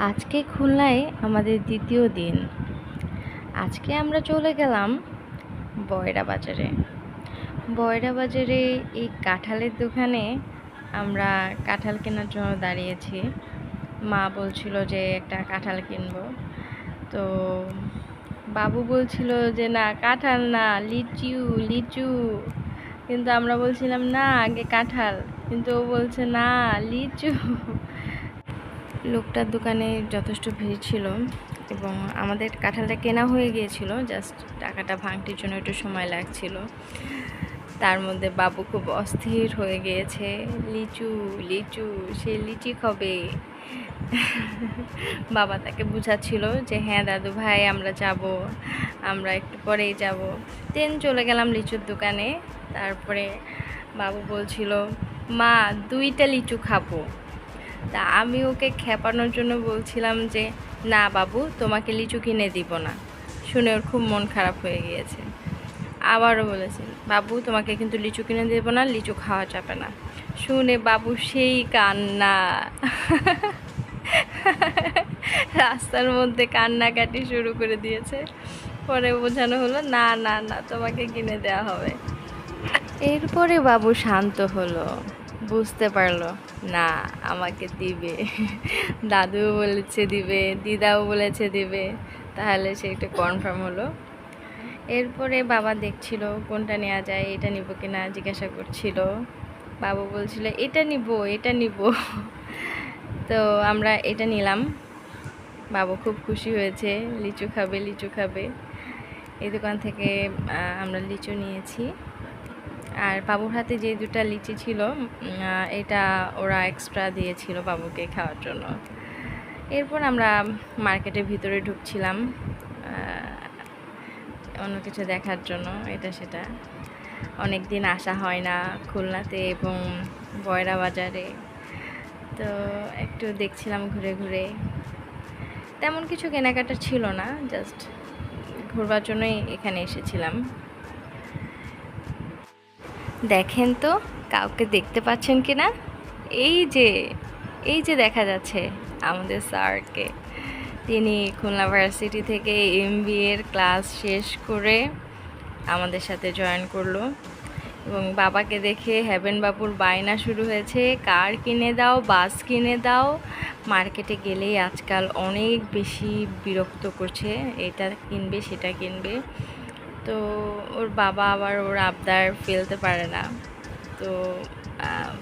আজকে খুলনায় আমাদের দ্বিতীয় দিন। আজকে আমরা চলে গেলাম বয়রা বাজারে। বয়রা বাজারে এই কাঁঠালের দোকানে আমরা কাঁঠাল কেনার জন্য দাঁড়িয়েছি। মা বলছিল যে একটা কাঁঠাল কিনবো, তো বাবু বলছিল যে না কাঁঠাল না, লিচু লিচু। কিন্তু আমরা বলছিলাম না আগে কাঁঠাল, কিন্তু ও বলছে না লিচু। লোকটার দোকানে যথেষ্ট ভিড় ছিল এবং আমাদের কাঁঠালটা কেনা হয়ে গিয়েছিল, জাস্ট টাকাটা ভাঙটির জন্য একটু সময় লাগছিল। তার মধ্যে বাবু খুব অস্থির হয়ে গিয়েছে, লিচু লিচু, সে লিচি খাবে। বাবা তাকে বুঝাচ্ছিল যে হ্যাঁ দাদু ভাই আমরা যাব, আমরা একটু পরেই যাব। দেন চলে গেলাম লিচুর দোকানে। তারপরে বাবু বলছিল মা 2টা লিচু খাবো। তা আমি ওকে খেপানোর জন্য বলছিলাম যে না বাবু তোমাকে লিচু কিনে দিব না। শুনে ওর খুব মন খারাপ হয়ে গিয়েছে। আবারও বলেছি বাবু তোমাকে কিন্তু লিচু কিনে দেব না, লিচু খাওয়া যাবে না। শুনে বাবু সেই কান্না, রাস্তার মধ্যে কান্নাকাটি শুরু করে দিয়েছে। পরে বোঝানো হলো না না না তোমাকে কিনে দেওয়া হবে। এরপরে বাবু শান্ত হলো, বুঝতে পারলো না আমাকে দিবে। দাদুও বলেছে দিবে, দিদাও বলেছে দিবে, তাহলে সে একটু কনফার্ম হলো। এরপরে বাবা দেখছিল কোনটা নেওয়া যায়, এটা নিব কিনা জিজ্ঞাসা করছিল। বাবু বলছিল এটা নিব এটা নিব। তো আমরা এটা নিলাম। বাবু খুব খুশি হয়েছে, লিচু খাবে লিচু খাবে। এই দোকান থেকে আমরা লিচু নিয়েছি। আর বাবুর হাতে যে 2টা লিচি ছিল এটা ওরা এক্সট্রা দিয়েছিল বাবুকে খাওয়ার জন্য। এরপর আমরা মার্কেটের ভিতরে ঢুকছিলাম অন্য কিছু দেখার জন্য, এটা সেটা। অনেক দিন আসা হয় না খুলনাতে এবং বয়রা বাজারে, তো একটু দেখছিলাম ঘুরে ঘুরে। তেমন কিছু কেনাকাটা ছিল না, জাস্ট ঘুরবার জন্যই এখানে এসেছিলাম। দেখেন তো কাউকে দেখতে পাচ্ছেন কি না? এই যে এই যে দেখা যাচ্ছে আমাদের স্যারকে। তিনি খুলনা ভার্সিটি থেকে MBA ক্লাস শেষ করে আমাদের সাথে জয়েন করলো এবং বাবাকে দেখে হেভেন বাবুর বায়না শুরু হয়েছে, কার কিনে দাও, বাস কিনে দাও। মার্কেটে গেলেই আজকাল অনেক বেশি বিরক্ত করছে, এটা কিনবে সেটা কিনবে। তো ওর বাবা আবার ওর আবদার ফেলতে পারে না, তো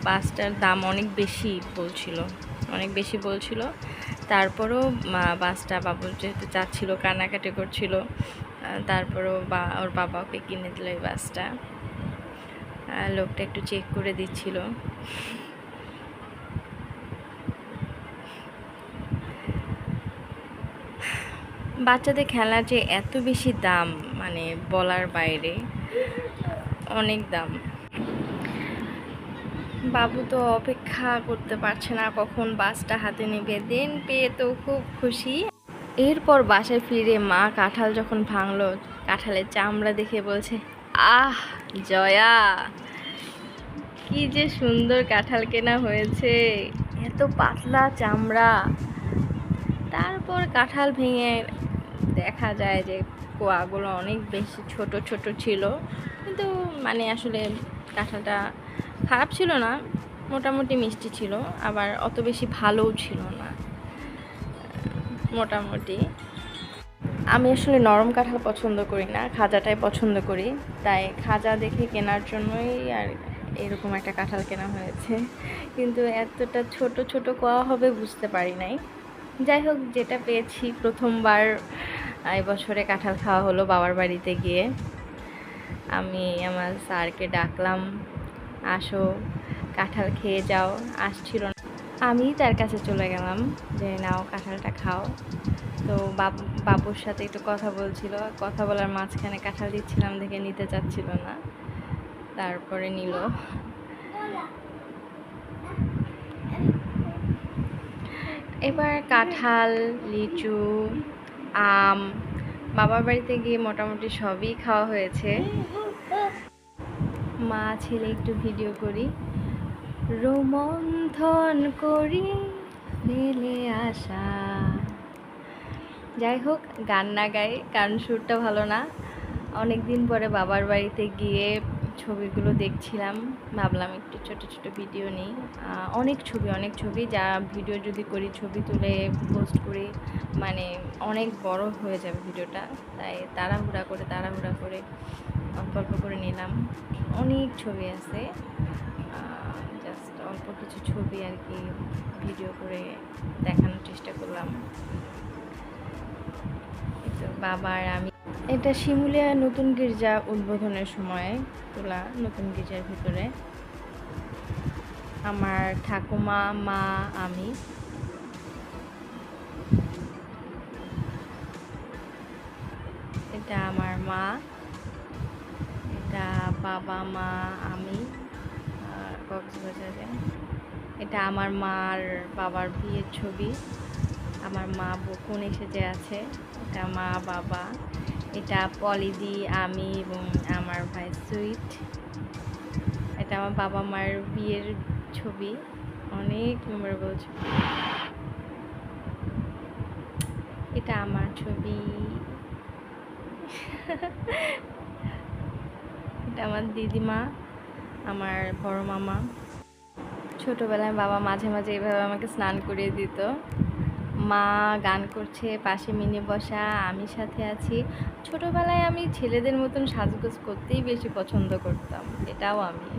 বাসটার দাম অনেক বেশি বলছিল। তারপরও বাসটা বাবু যেহেতু চাচ্ছিল, কান্নাকাটি করছিল, তারপরও ওর বাবা ওকে কিনে দিল এই বাসটা। লোকটা একটু চেক করে দিচ্ছিল। বাচ্চাদের খেলার যে এত বেশি দাম, মানে বলার বাইরে, অনেক দাম। বাবু তো অপেক্ষা করতে পারছে না কখন বাসটা হাতে নেবে। দেন পেয়ে তো খুব খুশি। এরপর বাসায় ফিরে মা কাঁঠাল যখন ভাঙলো, কাঁঠালের চামড়া দেখে বলছে আহ জয়া, কি যে সুন্দর কাঁঠাল কেনা হয়েছে, এত পাতলা চামড়া। তারপর কাঁঠাল ভেঙে দেখা যায় যে কোয়াগুলো অনেক বেশি ছোট ছোট ছিল, কিন্তু মানে আসলে কাঁঠালটা খারাপ ছিল না, মোটামুটি মিষ্টি ছিল, আবার অত বেশি ভালোও ছিল না, মোটামুটি। আমি আসলে নরম কাঁঠাল পছন্দ করি না, খাজাটাই পছন্দ করি, তাই খাজা দেখে কেনার জন্যই আর এরকম একটা কাঁঠাল কেনা হয়েছে। কিন্তু এতটা ছোট ছোট কোয়া হবে বুঝতে পারি নাই। যাই হোক, যেটা পেয়েছি, প্রথমবার এবছরে কাঁঠাল খাওয়া হলো বাবার বাড়িতে গিয়ে। আমি আমার স্যারকে ডাকলাম, আসো কাঁঠাল খেয়ে যাও, আসছিল না। আমি তার কাছে চলে গেলাম যে নাও কাঁঠালটা খাও। তো বাবুর সাথে একটু কথা বলছিল, কথা বলার মাঝখানে কাঁঠাল দিচ্ছিলাম দেখে নিতে চাচ্ছিল না, তারপরে নিল। এবার কাঁঠাল, লিচু, আম বাবার বাড়িতে গিয়ে মোটামুটি সবই খাওয়া হয়েছে। মা ছেলে একটু ভিডিও করি, রোমন্থন করি ফেলে আসা যাই হোক, গান না গাই কারণ সুরটা ভালো না। অনেক দিন পরে বাবার বাড়িতে গিয়ে ছবিগুলো দেখছিলাম, ভাবলাম একটু ছোট ছোট ভিডিও নিই। অনেক ছবি যা ভিডিও যদি করি, ছবি তুলে পোস্ট করি, মানে অনেক বড় হয়ে যাবে ভিডিওটা। তাই তাড়াহুড়া করে অল্প অল্প করে নিলাম। অনেক ছবি আছে, জাস্ট অল্প কিছু ছবি আর কি ভিডিও করে দেখানোর চেষ্টা করলাম। তো বাবা আর আমি, এটা শিমুলিয়া নতুন গির্জা উদ্বোধনের সময় তোলা, নতুন গির্জার ভিতরে আমার ঠাকুমা, মা, আমি। এটা আমার মা, এটা বাবা, মা, আমি কক্সবাজারে। এটা আমার মার বাবার বিয়ের ছবি, আমার মা বকুন এসে যে আছে, এটা মা বাবা। এটা পলিদি, আমি এবং আমার ভাই সুইট। এটা আমার বাবা মার বিয়ের ছবি, অনেক মেমোরেবল ছবি। এটা আমার ছবি। এটা আমার দিদিমা, আমার বড় মামা। ছোটোবেলায় বাবা মাঝে মাঝে এভাবে আমাকে স্নান করিয়ে দিত। মা গান করছে, পাশে মিনি বসা, আমি সাথে আছি। ছোটোবেলায় আমি ছেলেদের মতন সাজগোজ করতেই বেশি পছন্দ করতাম, এটাও আমি।